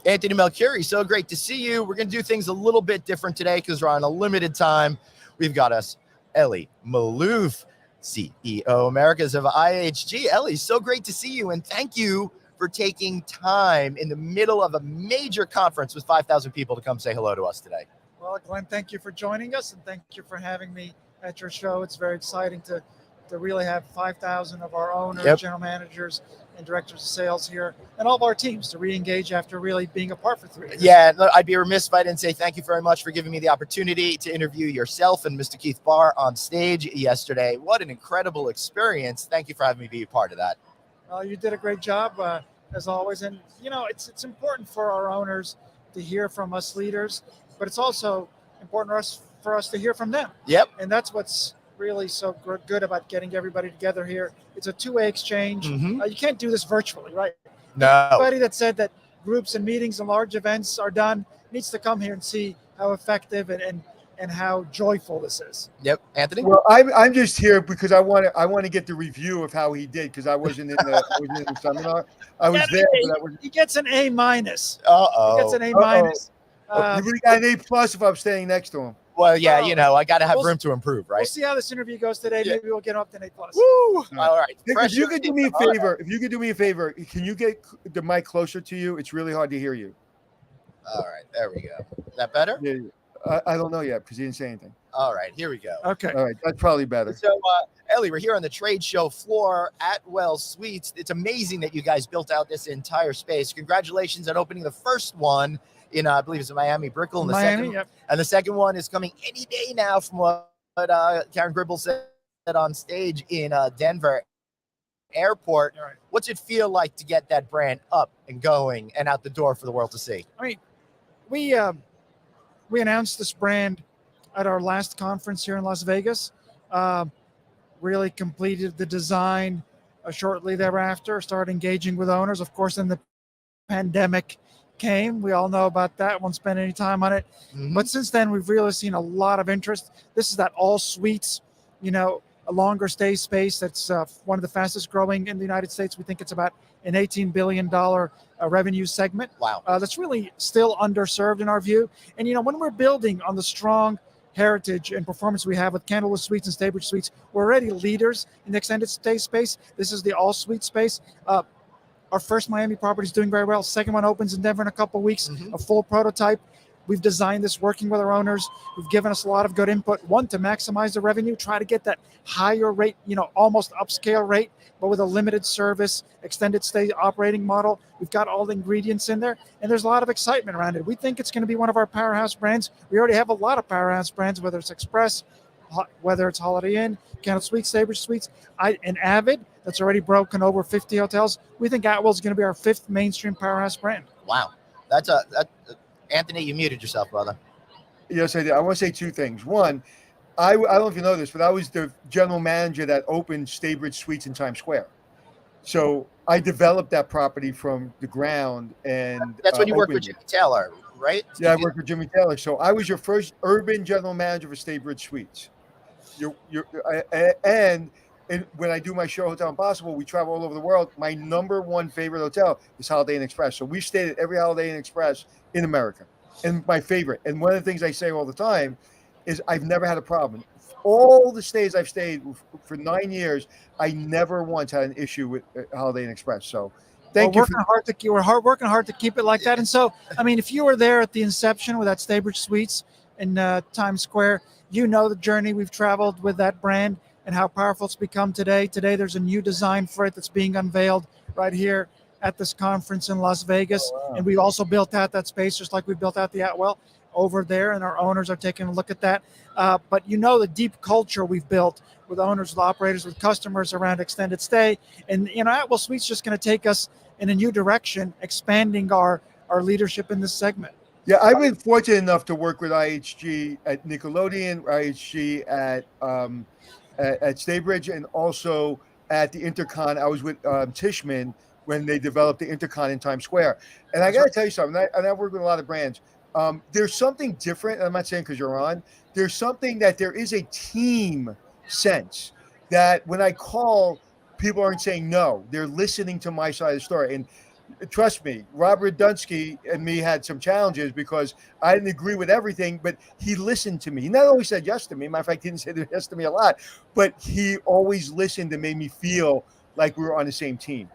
Anthony Melchiori, so great to see you. We're going to do things a little bit different today because we're on a limited time. We've got us Elie Maalouf, CEO Americas of IHG. Elie, so great to see you, and thank you for taking time in the middle of a major conference with 5,000 people to come say hello to us today. Well, Glenn, thank you for joining us, and thank you for having me at your show. It's very exciting to really have 5,000 of our owners, general managers, and directors of sales here, and all of our teams to re-engage after really being apart for 3 years. Yeah, I'd be remiss if I didn't say thank you very much for giving me the opportunity to interview yourself and Mr. Keith Barr on stage yesterday. What an incredible experience. Thank you for having me be a part of that. You did a great job, as always. And, it's important for our owners to hear from us leaders, but it's also important for us to hear from them. Yep. And that's what's really so good about getting everybody together here. It's a two-way exchange. Mm-hmm. You can't do this virtually, right? No. Everybody that said that groups and meetings and large events are done needs to come here and see how effective and how joyful this is. Yep. Anthony? Well, I'm just here because I want to get the review of how he did, because I wasn't in the seminar. I was there. He gets an A-. Uh-oh. He gets an A-. You really got an A+ if I'm staying next to him. Well, yeah, I got to have room to improve, right? We'll see how this interview goes today. Yeah. Maybe we'll get up to an A+. Woo! All right. If you could do me a favor, can you get the mic closer to you? It's really hard to hear you. All right, there we go. Is that better? Yeah, I don't know yet because he didn't say anything. All right, here we go. Okay. All right, that's probably better. So, Elie, we're here on the trade show floor at Wells Suites. It's amazing that you guys built out this entire space. Congratulations on opening the first one in, I believe it's Miami Brickell. And the second one is coming any day now from what Karen Gribble said on stage in Denver Airport. Right. What's it feel like to get that brand up and going and out the door for the world to see? I mean, we announced this brand at our last conference here in Las Vegas. Really completed the design shortly thereafter, started engaging with owners. Of course, then the pandemic came. We all know about that. Won't spend any time on it. Mm-hmm. But since then, we've really seen a lot of interest. This is that all suites, a longer stay space that's one of the fastest growing in the United States. We think it's about an $18 billion revenue segment. Wow. That's really still underserved in our view. And, when we're building on the strong heritage and performance we have with Candlewood Suites and Staybridge Suites, we're already leaders in the extended stay space. This is the all suite space. Our first Miami property is doing very well. Second one opens in Denver in a couple of weeks, Mm-hmm. a full prototype. We've designed this working with our owners who've given us a lot of good input. One, to maximize the revenue, try to get that higher rate, almost upscale rate, but with a limited service, extended stay operating model. We've got all the ingredients in there, and there's a lot of excitement around it. We think it's going to be one of our powerhouse brands. We already have a lot of powerhouse brands, whether it's Express, whether it's Holiday Inn, Candle Suites, Staybridge Suites, and Avid, that's already broken over 50 hotels. We think Atwell is going to be our fifth mainstream powerhouse brand. Wow. Anthony, you muted yourself, brother. Yes, I did. I want to say two things. One, I don't know if you know this, but I was the general manager that opened Staybridge Suites in Times Square. So I developed that property from the ground. And that's when you worked with Jimmy Taylor, right? Yeah, I worked with Jimmy Taylor. So I was your first urban general manager for Staybridge Suites. And when I do my show Hotel Impossible, we travel all over the world. My number one favorite hotel is Holiday Inn Express. So we stayed at every Holiday Inn Express in America. And my favorite, and one of the things I say all the time, is I've never had a problem. All the stays I've stayed for 9 years, I never once had an issue with Holiday Inn Express. So thank you. We're working hard to keep it like that. And so, I mean, if you were there at the inception with that Staybridge Suites in Times Square, you know the journey we've traveled with that brand and how powerful it's become today. Today, there's a new design for it that's being unveiled right here at this conference in Las Vegas. Oh, wow. And we've also built out that space just like we built out the Atwell over there, and our owners are taking a look at that. But the deep culture we've built with owners, with operators, with customers around extended stay. And, Atwell Suites just going to take us in a new direction, expanding our leadership in this segment. Yeah, I've been fortunate enough to work with IHG at Nickelodeon, IHG at Staybridge, and also at the Intercon. I was with Tishman when they developed the Intercon in Times Square. And I got to tell you something, and I work with a lot of brands. There's something different, and I'm not saying because you're on, there's something that there is a team sense that when I call, people aren't saying no. They're listening to my side of the story. And trust me, Robert Dunsky and me had some challenges because I didn't agree with everything, but he listened to me. He not only said yes to me, matter of fact, he didn't say yes to me a lot, but he always listened and made me feel like we were on the same team.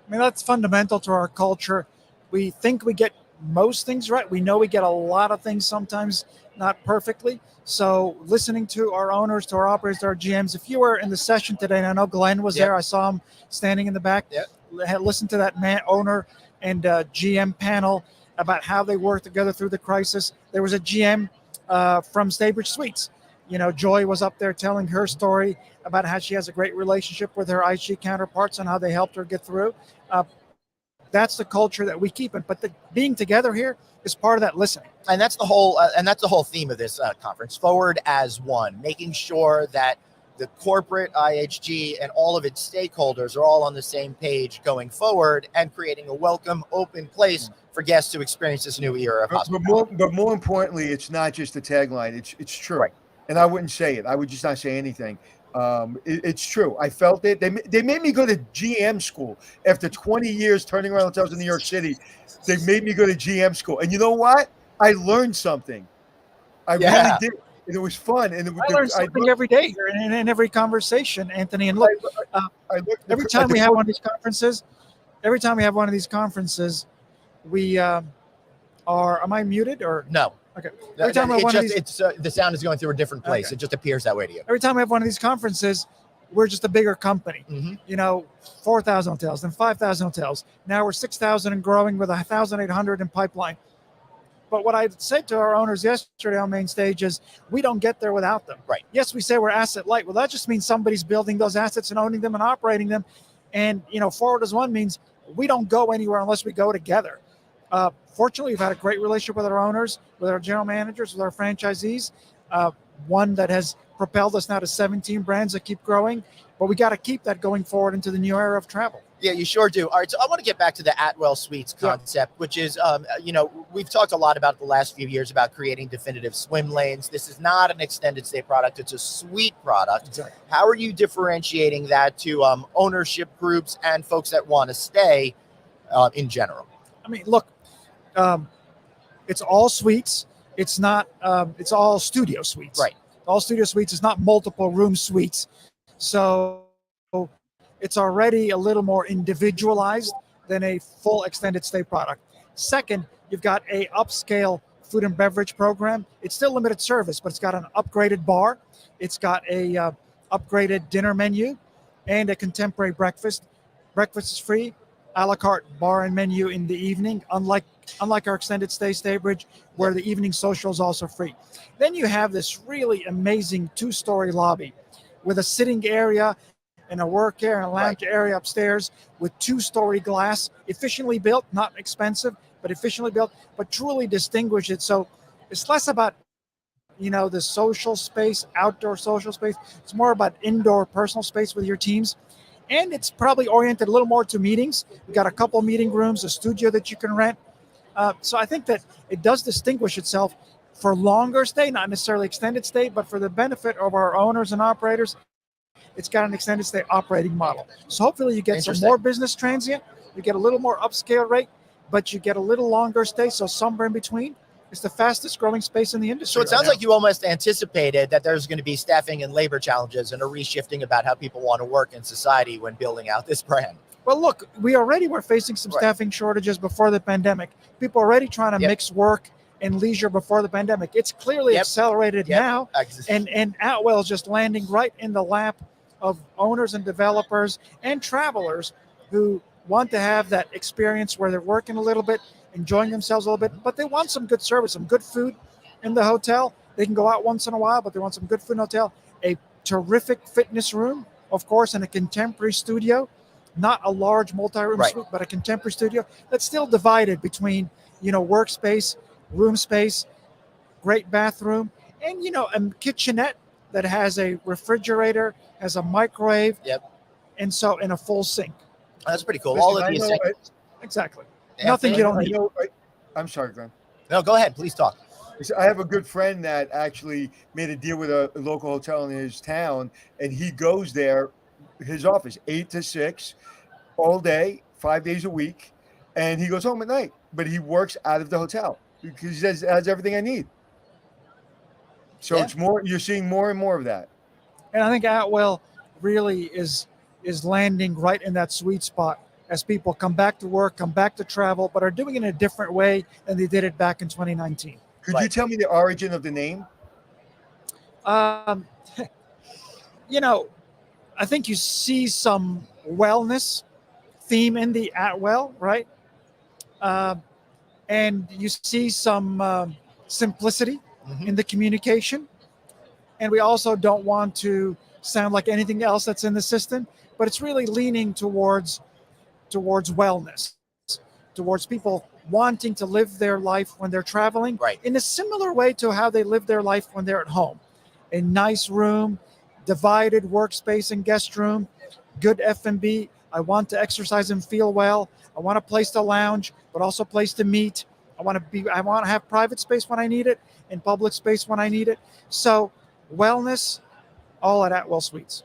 I mean, that's fundamental to our culture. We think we get most things right. We know we get a lot of things sometimes not perfectly. So listening to our owners, to our operators, to our GMs, if you were in the session today, and I know Glenn was there, I saw him standing in the back, listen to that owner and GM panel about how they worked together through the crisis. There was a GM from Staybridge Suites. You know, Joy was up there telling her story about how she has a great relationship with her IHG counterparts and how they helped her get through. That's the culture that we keep it. But being together here is part of that listening. And that's the whole theme of this conference, forward as one, making sure that the corporate IHG and all of its stakeholders are all on the same page going forward and creating a welcome, open place for guests to experience this new era of hospitality. But more importantly, it's not just a tagline. It's true. Right. And I wouldn't say it. I would just not say anything. It's true. I felt it. They made me go to GM school after 20 years turning around hotels in New York City. They made me go to GM school. And you know what? I learned something. I really did. And it was fun. And I learn something every day here in every conversation, Anthony. And look, every time we have one of these conferences, we are. Am I muted or no? Okay. Every time the sound is going through a different place. Okay. It just appears that way to you. Every time we have one of these conferences, we're just a bigger company. Mm-hmm. You know, 4,000 hotels, then 5,000 hotels. Now we're 6,000 and growing with 1,800 in pipeline. But what I said to our owners yesterday on main stage is we don't get there without them. Right. Yes, we say we're asset light. Well, that just means somebody's building those assets and owning them and operating them. And, you know, forward as one means we don't go anywhere unless we go together. Fortunately, we've had a great relationship with our owners, with our general managers, with our franchisees, one that has propelled us now to 17 brands that keep growing. But we got to keep that going forward into the new era of travel. Yeah, you sure do. All right, so I want to get back to the Atwell Suites concept, which is, you know, we've talked a lot about the last few years about creating definitive swim lanes. This is not an extended stay product. It's a suite product. Exactly. How are you differentiating that to ownership groups and folks that want to stay in general? I mean, look, it's all suites. It's not, it's all studio suites. Right. All studio suites is not multiple room suites. So it's already a little more individualized than a full extended stay product. Second, you've got a upscale food and beverage program. It's still limited service, but it's got an upgraded bar. It's got a upgraded dinner menu and a contemporary breakfast. Breakfast is free, a la carte bar and menu in the evening, unlike our extended stay Staybridge, where the evening social is also free. Then you have this really amazing 2-story lobby with a sitting area and a work area and a lounge area upstairs with 2-story glass, efficiently built, not expensive, but efficiently built, but truly distinguish it. So it's less about, you know, the social space, outdoor social space. It's more about indoor personal space with your teams. And it's probably oriented a little more to meetings. We've got a couple meeting rooms, a studio that you can rent. So I think that it does distinguish itself for longer stay, not necessarily extended stay, but for the benefit of our owners and operators. It's got an extended stay operating model. So hopefully you get some more business transient, you get a little more upscale rate, but you get a little longer stay, so somewhere in between. It's the fastest growing space in the industry. So it sounds like you almost anticipated that there's going to be staffing and labor challenges and a reshifting about how people want to work in society when building out this brand. Well, look, we already were facing some staffing shortages before the pandemic. People are already trying to mix work and leisure before the pandemic. It's clearly accelerated now, and Atwell is just landing right in the lap of owners and developers and travelers who want to have that experience where they're working a little bit, enjoying themselves a little bit, but they want some good service, some good food in the hotel. They can go out once in a while, but they want some good food in the hotel. A terrific fitness room, of course, and a contemporary studio, not a large multi-room suite, but a contemporary studio that's still divided between, you know, workspace, room space, great bathroom, and, you know, a kitchenette that has a refrigerator, has a microwave, and a full sink. That's pretty cool. Listen, all of these things. Exactly. Nothing you don't need. I'm sorry, Glenn. No, go ahead. Please talk. I have a good friend that actually made a deal with a local hotel in his town, and he goes there, his office, 8 to 6, all day, 5 days a week, and he goes home at night, but he works out of the hotel because he says it has everything I need. So it's more, you're seeing more and more of that. And I think Atwell really is landing right in that sweet spot as people come back to work, come back to travel, but are doing it in a different way than they did it back in 2019. Could you tell me the origin of the name? You know, I think you see some wellness theme in the Atwell, right? And you see some simplicity in the communication. And we also don't want to sound like anything else that's in the system, but it's really leaning towards wellness, towards people wanting to live their life when they're traveling in a similar way to how they live their life when they're at home. A nice room, divided workspace and guest room, good F&B. I want to exercise and feel well. I want a place to lounge, but also a place to meet. I want to have private space when I need it and public space when I need it. So wellness, all at Atwell Suites.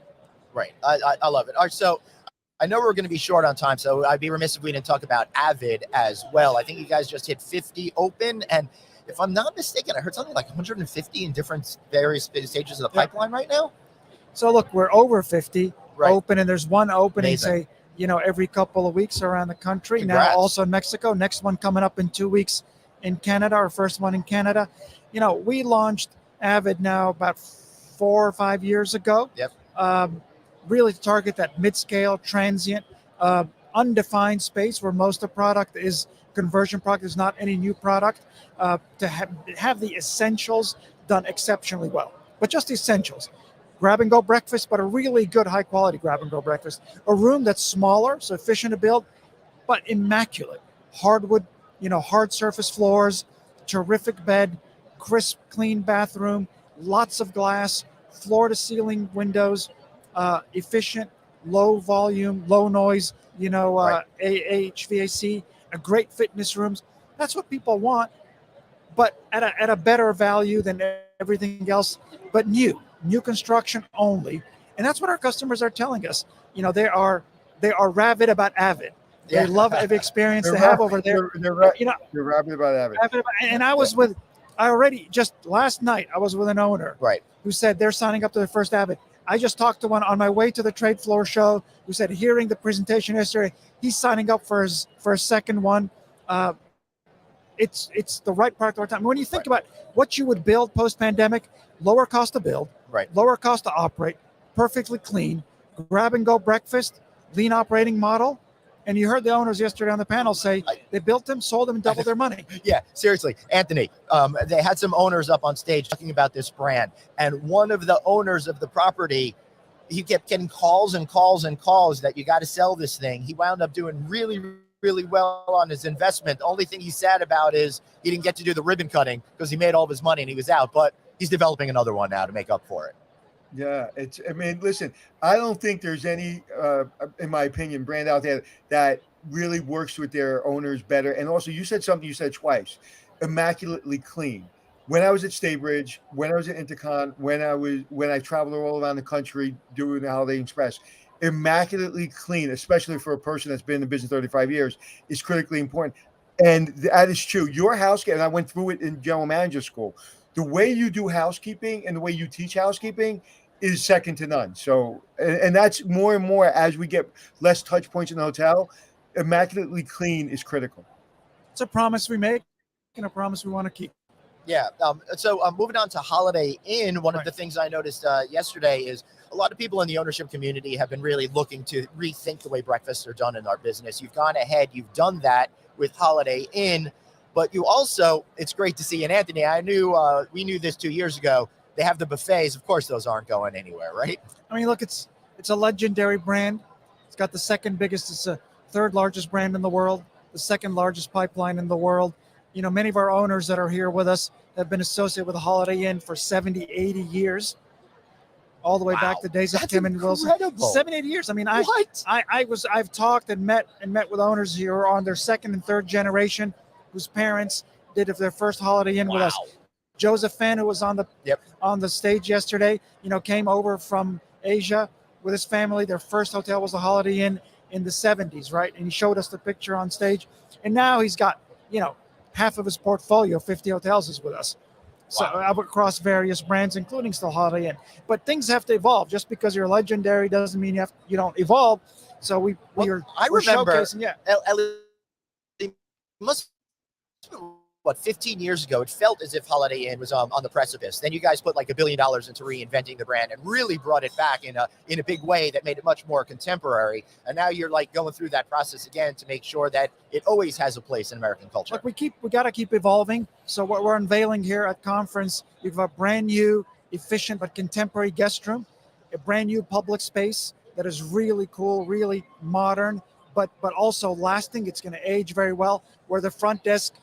Right. I love it. All right. So I know we're going to be short on time, so I'd be remiss if we didn't talk about Avid as well. I think you guys just hit 50 open, and if I'm not mistaken, I heard something like 150 in different various stages of the pipeline right now. So look, we're over 50 open, and there's one opening, Amazing. every couple of weeks around the country. Congrats. Now also in Mexico, next one coming up in 2 weeks in Canada, our first one in Canada. We launched Avid now about 4 or 5 years ago. Really to target that mid-scale, transient, undefined space where most of the product is conversion product. There's not any new product to have the essentials done exceptionally well, but just the essentials. Grab-and-go breakfast, but a really good high-quality grab-and-go breakfast. A room that's smaller, so efficient to build, but immaculate. Hardwood, hard surface floors, terrific bed, crisp, clean bathroom, lots of glass, floor-to-ceiling windows, efficient, low volume, low noise, HVAC, a great fitness rooms. That's what people want, but at a better value than everything else, but new construction only. And that's what our customers are telling us. They are rabid about Avid. They love every experience they have over there. They're rabid about Avid. And just last night, I was with an owner who said they're signing up to their first Avid. I just talked to one on my way to the trade floor show who said, hearing the presentation yesterday, he's signing up for his second one. It's the right product at the right time. When you think about what you would build post-pandemic, lower cost to build, lower cost to operate, perfectly clean, grab-and-go breakfast, lean operating model. And you heard the owners yesterday on the panel say they built them, sold them, and doubled their money. Yeah, seriously. Anthony, they had some owners up on stage talking about this brand. And one of the owners of the property, he kept getting calls and calls and calls that you got to sell this thing. He wound up doing really, really well on his investment. The only thing he's sad about is he didn't get to do the ribbon cutting because he made all of his money and he was out. But he's developing another one now to make up for it. Yeah, listen, I don't think there's any, in my opinion, brand out there that really works with their owners better. And also, you said something you said twice, immaculately clean. When I was at Staybridge, when I was at Intercon, when I traveled all around the country doing the Holiday Inn Express, immaculately clean, especially for a person that's been in the business 35 years, is critically important. And that is true. Your housekeeping, and I went through it in general manager school. The way you do housekeeping and the way you teach housekeeping is second to none. So, and that's more and more as we get less touch points in the hotel, immaculately clean is critical. It's a promise we make and a promise we want to keep. Yeah. So moving on to Holiday Inn, one of the things I noticed yesterday is a lot of people in the ownership community have been really looking to rethink the way breakfasts are done in our business. You've gone ahead, you've done that with Holiday Inn, but you also, it's great to see, and Anthony, we knew this 2 years ago, they have the buffets. Of course, those aren't going anywhere, right? I mean, look, it's a legendary brand. It's got the second biggest, it's the third largest brand in the world, the second largest pipeline in the world. Many of our owners that are here with us have been associated with the Holiday Inn for 70, 80 years, all the way back to the days of Tim and Wilson. 70, 80 years. I mean, I've talked and met with owners who are on their second and third generation, whose parents did their first Holiday Inn with us. Joseph Fenn, who was on the stage yesterday, came over from Asia with his family. Their first hotel was the Holiday Inn in the 70s, right? And he showed us the picture on stage. And now he's got, half of his portfolio, 50 hotels, is with us. So across various brands, including still Holiday Inn. But things have to evolve. Just because you're legendary doesn't mean you don't evolve. So we're remember showcasing. Yeah, Elie, must 15 years ago, it felt as if Holiday Inn was on the precipice. Then you guys put like $1 billion into reinventing the brand and really brought it back in a big way that made it much more contemporary. And now you're like going through that process again to make sure that it always has a place in American culture. Look, we got to keep evolving. So what we're unveiling here at conference, we have a brand new, efficient but contemporary guest room, a brand new public space that is really cool, really modern, but also lasting. It's going to age very well. Where the front desk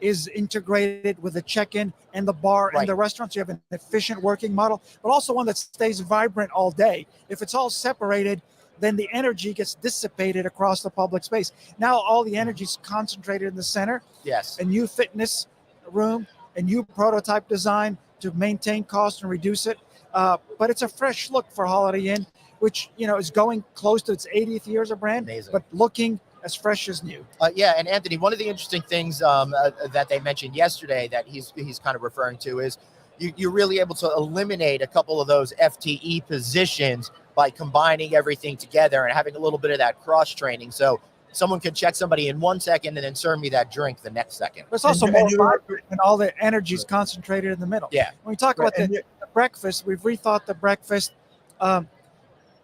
is integrated with the check-in and the bar and the restaurants. You have an efficient working model, but also one that stays vibrant all day. If it's all separated, then the energy gets dissipated across the public space. Now all the energy is concentrated in the center. Yes. A new fitness room, a new prototype design to maintain cost and reduce it. But it's a fresh look for Holiday Inn, which is going close to its 80th year as a brand, but looking as fresh as new. And Anthony, one of the interesting things that they mentioned yesterday that he's kind of referring to is you're really able to eliminate a couple of those FTE positions by combining everything together and having a little bit of that cross training. So someone could check somebody in 1 second and then serve me that drink the next second. But it's also more vibrant and all the energy is concentrated in the middle. Yeah. When we talk about the breakfast, we've rethought the breakfast.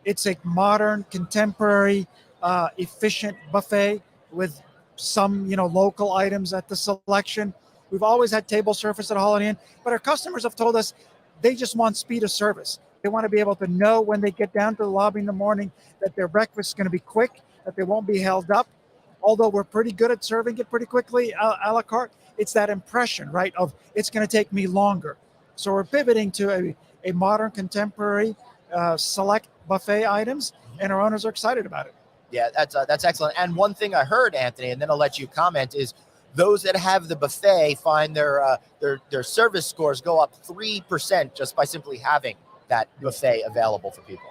It's a modern, contemporary, efficient buffet with some local items at the selection. We've always had table service at Holiday Inn, but our customers have told us they just want speed of service. They want to be able to know when they get down to the lobby in the morning that their breakfast is going to be quick, that they won't be held up. Although we're pretty good at serving it pretty quickly a la carte, it's that impression, right, of it's going to take me longer. So we're pivoting to a modern, contemporary, select buffet items, and our owners are excited about it. Yeah, that's excellent. And one thing I heard, Anthony, and then I'll let you comment, is those that have the buffet find their service scores go up 3% just by simply having that buffet available for people.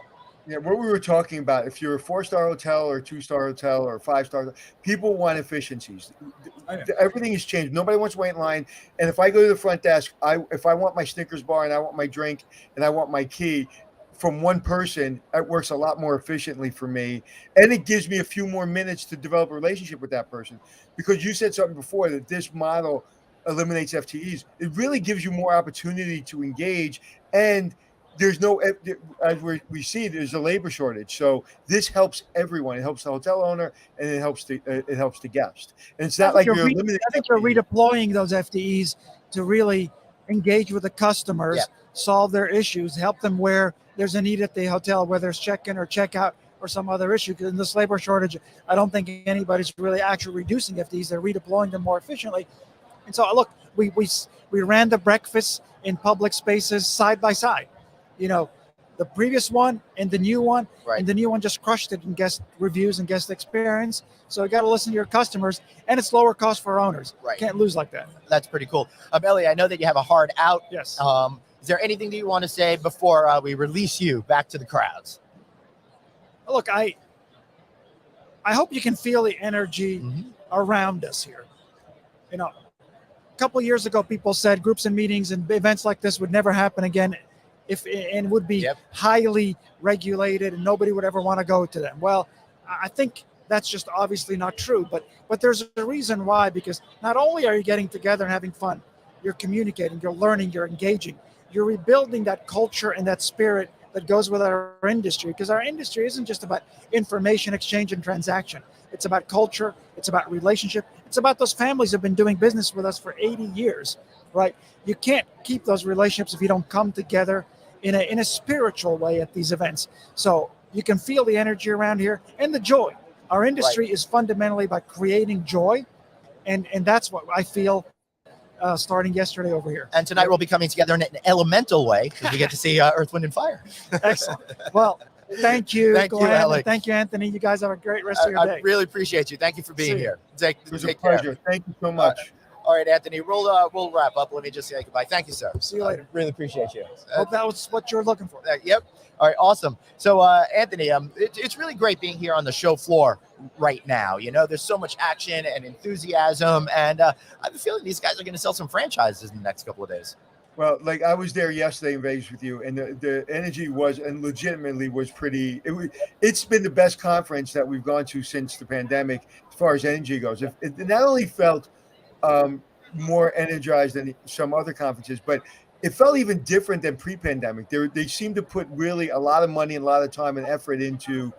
Yeah, what we were talking about, if you're a 4-star hotel or a 2-star hotel or a 5-star, people want efficiencies. Everything has changed. Nobody wants to wait in line. And if I go to the front desk, if I want my Snickers bar and I want my drink and I want my key, from one person, it works a lot more efficiently for me. And it gives me a few more minutes to develop a relationship with that person. Because you said something before that this model eliminates FTEs. It really gives you more opportunity to engage. And there's no, as we see, there's a labor shortage. So this helps everyone. It helps the hotel owner and it helps the guest. And it's not like you're eliminating. I think you're redeploying those FTEs to really engage with the customers, solve their issues, help them where there's a need at the hotel, whether it's check-in or check-out or some other issue. Because in this labor shortage, I don't think anybody's really actually reducing FTEs. They're redeploying them more efficiently. And so, look, we ran the breakfast in public spaces side by side. The previous one and the new one, and the new one just crushed it in guest reviews and guest experience. So you got to listen to your customers, and it's lower cost for owners. Can't lose like that. That's pretty cool. Elie, I know that you have a hard out. Yes. Is there anything that you want to say before we release you back to the crowds? Look, I hope you can feel the energy around us here. A couple of years ago, people said groups and meetings and events like this would never happen again, and would be highly regulated, and nobody would ever want to go to them. Well, I think that's just obviously not true. But there's a reason why, because not only are you getting together and having fun, you're communicating, you're learning, you're engaging. You're rebuilding that culture and that spirit that goes with our industry, because our industry isn't just about information exchange and transaction. It's about culture. It's about relationship. It's about those families who have been doing business with us for 80 years, right? You can't keep those relationships if you don't come together in a spiritual way at these events. So you can feel the energy around here and the joy. Our industry is fundamentally about creating joy, and that's what I feel starting yesterday over here. And tonight we'll be coming together in an elemental way because we get to see Earth, Wind, and Fire. Excellent. Well, thank you, thank Glenn, you, Elie. Thank you, Anthony. You guys have a great rest of your day. I really appreciate you. Thank you for being here. It was a pleasure. Thank you so much. All right, Anthony, we'll wrap up. Let me just say goodbye. Thank you, sir. See you later. Really appreciate you. Hope that was what you're looking for. Yep. All right, awesome. So, Anthony, it's really great being here on the show floor right now. You know, there's so much action and enthusiasm, and I have a feeling these guys are going to sell some franchises in the next couple of days. Well, like I was there yesterday in Vegas with you, and the energy was, and legitimately was pretty. It's been the best conference that we've gone to since the pandemic, as far as energy goes. It not only felt more energized than some other conferences, but it felt even different than pre-pandemic. They seemed to put really a lot of money and a lot of time and effort into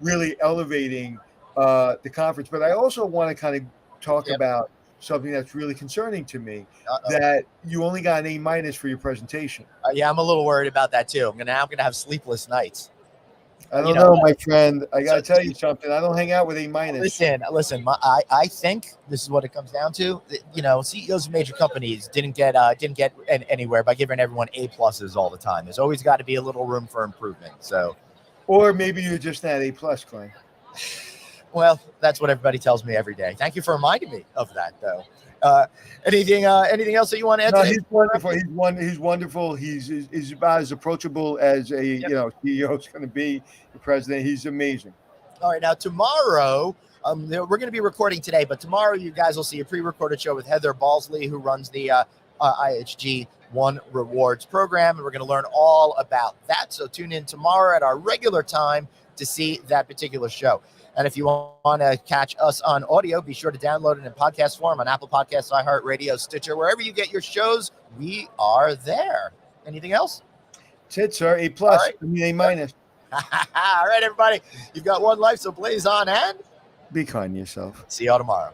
really elevating the conference. But I also want to kind of talk about something that's really concerning to me, that you only got an A- for your presentation. Yeah, I'm a little worried about that too. I'm gonna have sleepless nights. I don't know, my friend. I got to tell you something. I don't hang out with A-. Listen. I think this is what it comes down to. You know, CEOs of major companies didn't get anywhere by giving everyone A+ all the time. There's always got to be a little room for improvement. So, or maybe you're just not A+, Clay. Well, that's what everybody tells me every day. Thank you for reminding me of that, though. Anything else that you want to add? No, he's wonderful. He's wonderful. He's about as approachable as a CEO is going to be. The president. He's amazing. All right, now tomorrow, we're going to be recording today, but tomorrow you guys will see a pre-recorded show with Heather Balsley, who runs the IHG One Rewards program, and we're going to learn all about that. So tune in tomorrow at our regular time to see that particular show. And if you want to catch us on audio, be sure to download it in podcast form on Apple Podcasts, iHeartRadio, Stitcher, wherever you get your shows. We are there. Anything else? That's it, sir. A+. Right. I mean, A-. All right, everybody. You've got one life, so blaze on and be kind to yourself. See y'all tomorrow.